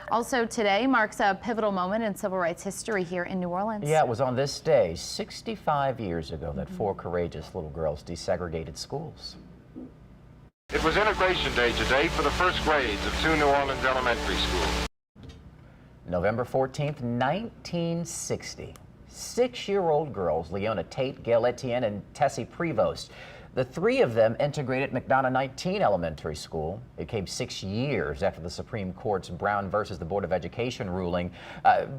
Also today marks a pivotal moment in civil rights history here in New Orleans. Yeah, it was on this day 65 years ago that 4 courageous little girls desegregated schools. It was Integration Day today for the first grades of 2 New Orleans elementary schools. November 14th, 1960. 6-year-old girls, Leona Tate, Gail Etienne, and Tessie Prevost. The 3 of them integrated McDonough 19 Elementary School. It came 6 years after the Supreme Court's Brown versus the Board of Education ruling,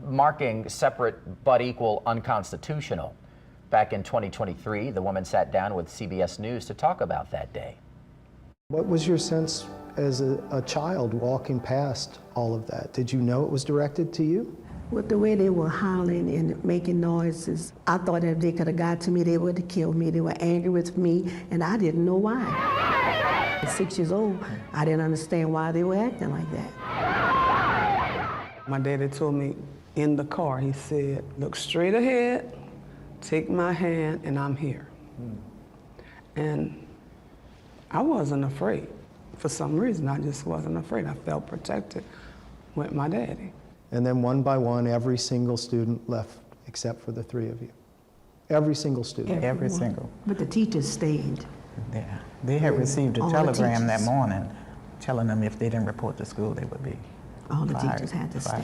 marking separate but equal unconstitutional. Back in 2023, the woman sat down with CBS News to talk about that day. What was your sense as a child walking past all of that? Did you know it was directed to you? With the way they were hollering and making noises, I thought if they could have got to me, they would have killed me. They were angry with me, and I didn't know why. At 6 years old, I didn't understand why they were acting like that. My daddy told me in the car, he said, look straight ahead, take my hand, and I'm here. And I wasn't afraid. For some reason, I just wasn't afraid. I felt protected with my daddy. And then one by one, every single student left except for the 3 of you. Every single student. Every single. But the teachers stayed. Yeah. They had received a telegram that morning telling them if they didn't report to school, they would be All the fired. teachers had to stay.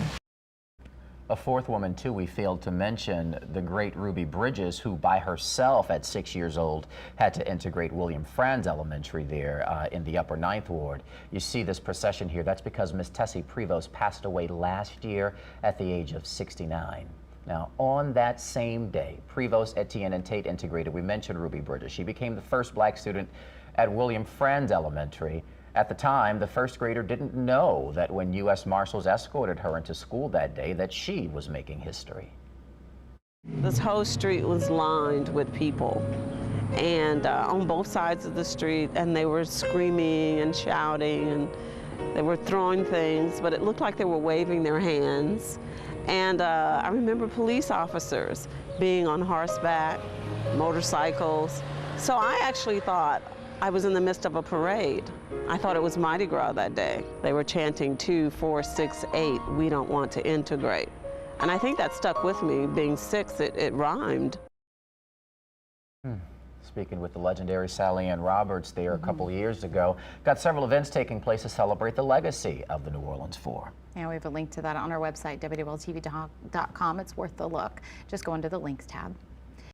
A 4th woman, too, we failed to mention, the great Ruby Bridges, who by herself at 6 years old had to integrate William Franz Elementary there in the upper 9th Ward. You see this procession here. That's because Miss Tessie Prevost passed away last year at the age of 69. Now, on that same day, Prevost, Etienne, and Tate integrated. We mentioned Ruby Bridges. She became the first black student at William Franz Elementary. At the time, the first grader didn't know that when U.S. Marshals escorted her into school that day that she was making history. This whole street was lined with people, and on both sides of the street, and they were screaming and shouting, and they were throwing things, but it looked like they were waving their hands. And I remember police officers being on horseback, motorcycles. So I actually thought I was in the midst of a parade. I thought it was Mardi Gras that day. They were chanting 2, 4, 6, 8, we don't want to integrate. And I think that stuck with me. Being 6, it rhymed. Speaking with the legendary Sally Ann Roberts there a couple years ago, got several events taking place to celebrate the legacy of the New Orleans 4. And we have a link to that on our website, WWLTV.com. It's worth the look. Just go into the links tab.